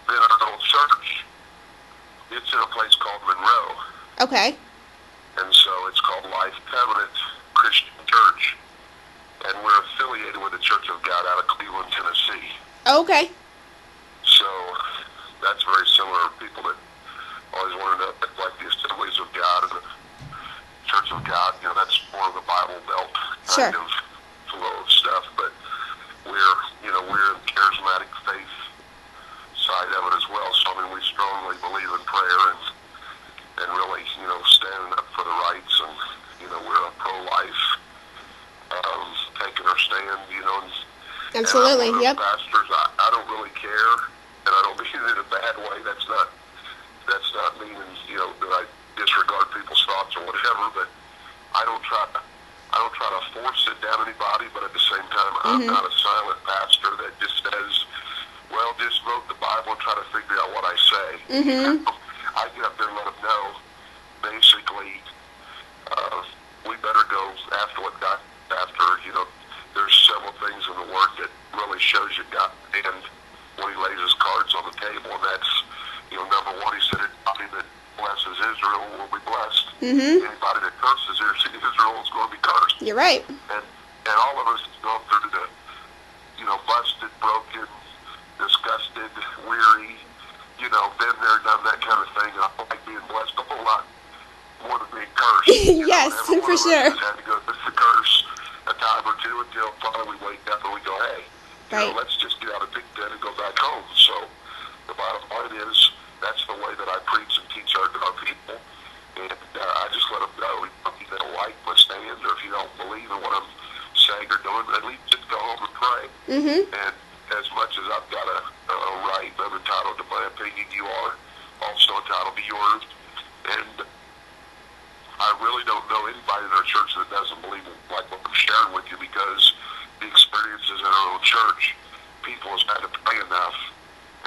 then our little church, it's in a place called Monroe. Okay. And so it's called Life Covenant Christian Church. And we're affiliated with the Church of God out of Cleveland, Tennessee. Okay. So that's very similar. People that always want to know, like the Assemblies of God and the Church of God, you know, that's more of the Bible Belt kind of flow of stuff. But we're in the charismatic faith side of it as well. So, I mean, we strongly believe in prayer and really, you know, standing up for the rights. And, you know, we're a pro-life, taking our stand, you know. Absolutely, and yep. Pastors, I don't really care, and I don't mean it in a bad way. That's not meaning, you know, that I disregard people's thoughts or whatever. But I don't try to force it down anybody. But at the same time, I'm not a silent pastor that just says, well, just vote the Bible and try to figure out what I say. I get up there and let them know, basically, we better go after what God after. You know, there's several things in the Word that really shows you God and when He lays His cards on the table, and that's, you know, number one, He said, anybody that blesses Israel will be blessed. Anybody that curses Israel is going to be cursed. You're right. And all of us go through the, you know, busted, broken, disgusted, weary, you know, been there, done that kind of thing. I like being blessed a whole lot more than being cursed. Yes, for sure. Had to go through the curse a time or two until finally we wake up and we go, hey, you know, let's just get out of Big Ten and go back home. So the bottom line is, that's the way that I preach and teach our people. And I just let them know, if you don't like my stand, or if you don't believe in what I'm saying or doing, at least just go home and pray. And as much as I've got a right, I'm entitled to my opinion, you are also entitled to yours. And I really don't know anybody in our church that doesn't believe like what I'm sharing with you, because the experiences in our own church, people have had to pray enough.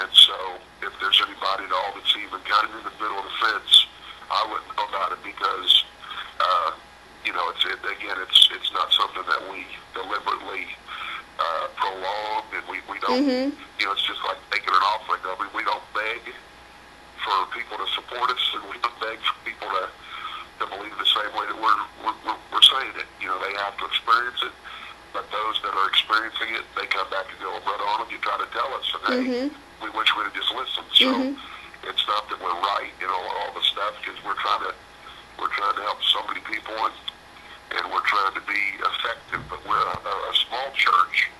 And so if there's anybody at all that's even kind of in the middle of the fence, I wouldn't know about it, because, you know, it's not something that we deliberately prolong, and we don't, you know, it's just like taking an offering. I mean, we don't beg for people to support us, and we don't beg for people to believe the same way that we're saying it. You know, they have to experience it, but those that are experiencing it, they come back and go, Brother Arnold, you try to tell us, and hey, we wish we would have just listened. So it's not that we're right in all the stuff, because we're trying to help so many people, and we're trying to be effective. But we're a small church,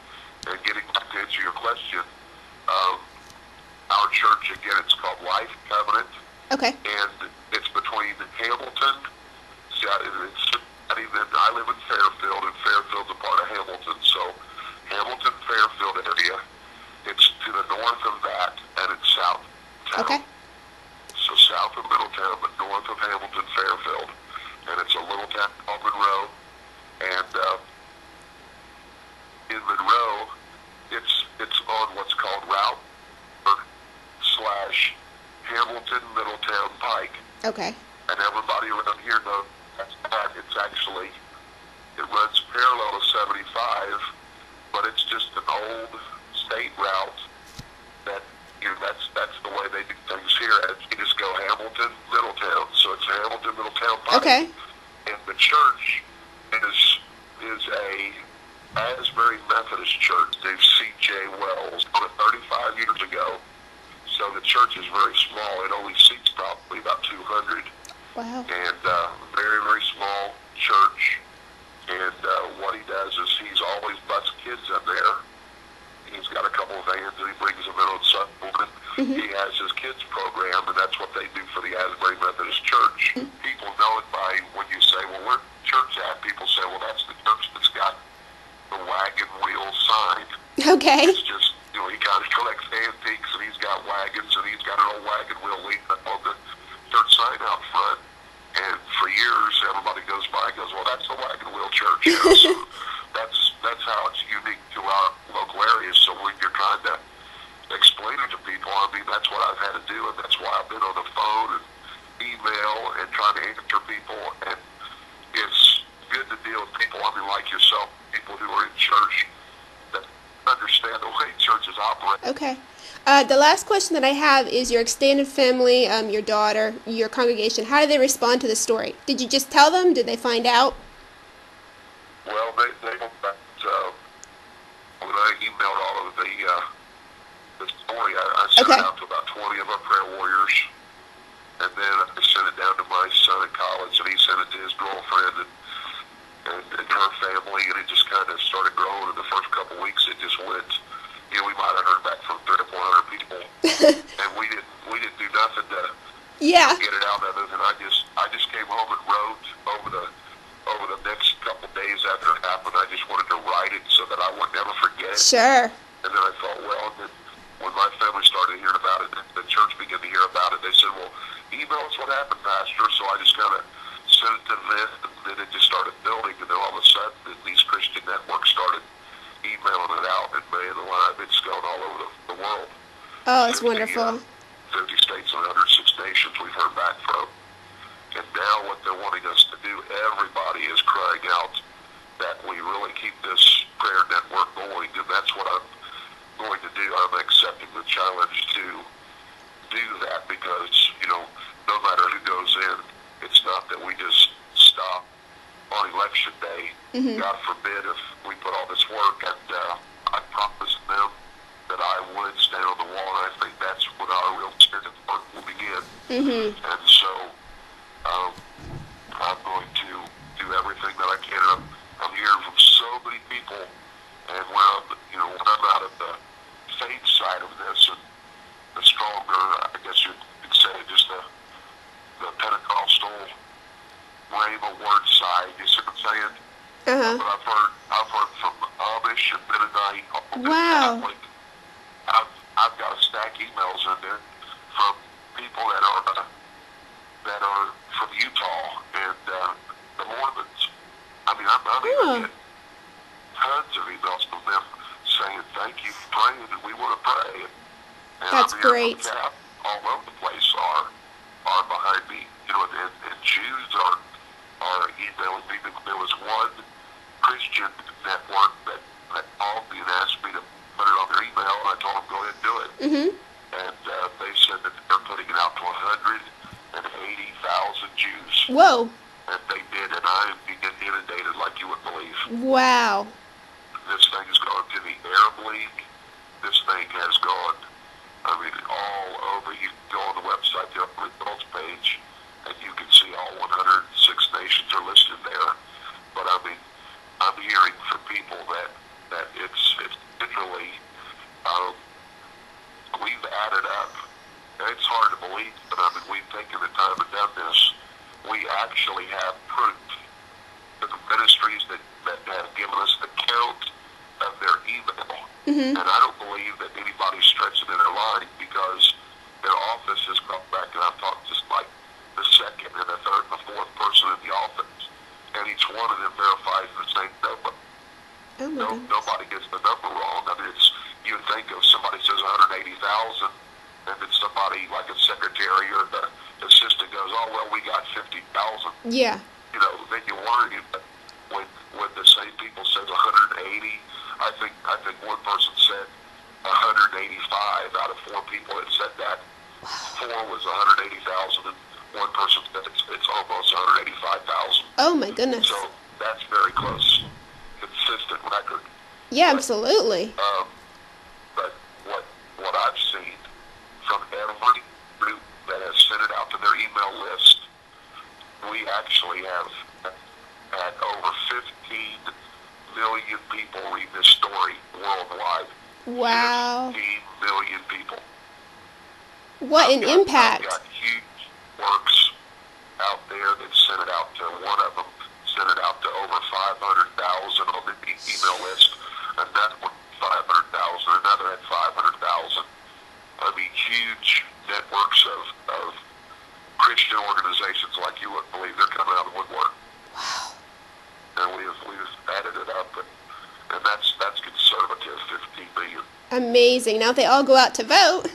and getting back to answer your question, our church, again, it's called Life Covenant. Okay. And it's between Hamilton, I live in Fairfield, and Fairfield's a part of Hamilton, so Hamilton, Fairfield area, it's to the north of that, and it's south town. Okay. So south of Middletown, but north of Hamilton, Fairfield, and it's a little town called Monroe, and in Monroe, it's on what's called Roth / Hamilton Middletown Pike. Okay. And everybody around here knows that's that. It runs parallel to 75, but it's just an old state route that, you know, that's the way they do things here. And you just go Hamilton, Middletown. So it's Hamilton, Middletown Pike. Okay. And the church is a Asbury Methodist church. They've C.J. Wells on it 35 years ago. So the church is very small. It only seats probably about 200. Wow. And very, very small church. And what he does is he's always bussed kids in there. He's got a couple of vans and he brings them in on Sunday. He has his kids program, and that's what they do for the Asbury Methodist Church. People know it by when you say, well, where church at? People say, well, that's the church that's got the wagon wheel sign. Okay. It's just, you know, he kind of collects antiques, and he's got wagons, and he's got an old wagon wheel leaning up on the church sign out front. And for years, everybody goes by and goes, well, that's the wagon wheel church. You know? So that's how it's unique to our local area. So when you're trying to explain it to people, I mean, that's what I've had to do, and that's why I've been on the phone and email and trying to answer people. And it's good to deal with people, I mean, like yourself, people who are in church that understand the way churches operate. Okay. The last question that I have is your extended family, your daughter, your congregation. How did they respond to the story? Did you just tell them? Did they find out? Well, they when I emailed all of the story, I sent it out to about 20 of our prayer warriors, and then I sent it down to my son in college, and he sent it to his girlfriend and her family, and it just kind of started growing. In the first couple of weeks, it just went. We might have heard back from 300 or 400 people, and we didn't do nothing to get it out other than I just came home and wrote over the next couple of days after it happened. I just wanted to write it so that I would never forget it. Sure. And then I thought, well, then when my family started hearing about it, the church began to hear about it. They said, well, email us what happened, Pastor. So I just kind of sent it to them, and then it just started building, and then all of a sudden these Christian networks started emailing it out, and man alive, it's going all over the world. Oh, it's wonderful. 50 states and 106 nations we've heard back from. And now what they're wanting us to do, everybody is crying out that we really keep this prayer network going, and that's what I'm going to do. I'm accepting the challenge to do that because, no matter who goes in, it's not that we just stop on election day. Mm-hmm. God forbid if we put all this work, and I promised them that I would stand on the wall, and I think that's when our real spirit work will begin. Mm-hmm. And so I'm going to do everything that I can. I'm hearing from so many people, and when I'm out of the faith side of this, and the stronger, I guess you could say, just the Pentecostal Rhema word side, you see what I'm saying? Uh-huh. But I've heard from Amish and Mennonite, wow. Catholic. I've got a stack emails in there from people that are from Utah and the Mormons. I mean, I'm even getting tons of emails from them saying thank you for praying, and we want to pray. And that's great. All over the place are behind me, and Jews are emailing me. There was one Christian network that called me and asked me to put it on their email, and I told them go ahead and do it. Mm-hmm. And they said that they're putting it out to 180,000 Jews. Whoa. And they did, and I am being inundated like you would believe. Wow. This thing has gone to the Arab League. This thing has gone, all over. You can go on the website, the results page, and you can see all 106 nations are listed there. But I'm hearing from people that it's literally, we've added up. It's hard to believe, but we've taken the time and done this. We actually have proof that the ministries that have given us the count of their email. Mm-hmm. And I don't believe that anybody's stretching in their line because their office has come back, and I've talked just like the second and the third and the fourth person in the office, and each one of them verifies the same number. Oh, nobody gets the number wrong. You would think if somebody says 180,000, and then somebody like a secretary or the assistant goes, oh, well, we got 50,000. Yeah. Then you worry. But when the same people says 180, I think one person said 185 out of 4 people that said that. 4 was 180,000, and one person said it's almost 185,000. Oh my goodness. So that's very close, consistent record. Yeah, absolutely. But what I've seen from every group that has sent it out to their email list, we actually have had over 15 million people read this story worldwide. Wow. 15 million people. What an impact. I've got huge works out there that sent it out to, one of them sent it out to over 500,000 on the email list, another one 500,000, another had 500,000. Huge networks of Christian organizations like you wouldn't believe. They're coming out of the woodwork. Wow. And we've added it up, and that's conservative, 15 million. Amazing. Now if they all go out to vote.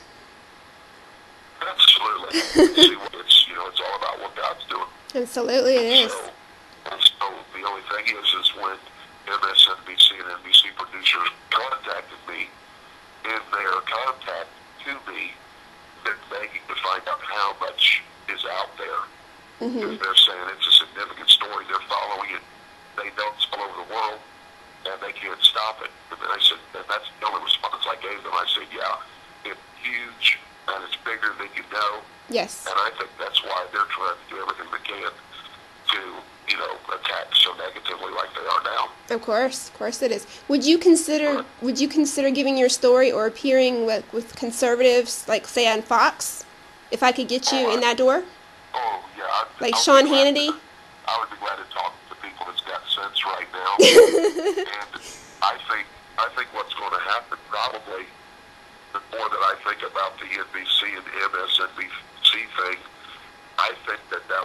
Absolutely. See, it's all about what God's doing. Absolutely, it is. So the only thing is when MSNBC and NBC producers contacted me, in their contact to me, they're begging to find out how much is out there. Because they're saying it's a significant story. They're following it. They know it's all over the world, and they can't stop it. And then I said, and that's the only response I gave them. I said, yeah, it's huge, and it's bigger than you know. Yes. And I think that's why they're trying to do everything they can to, attack so negatively like they are now. Of course it is. Would you consider giving your story or appearing with conservatives, like say on Fox, if I could get you in that door? Oh yeah. Like Sean Hannity. I would be glad to talk to people that's got sense right now. And I think what's going to happen probably, the more that I think about the NBC and MSNBC thing, I think that will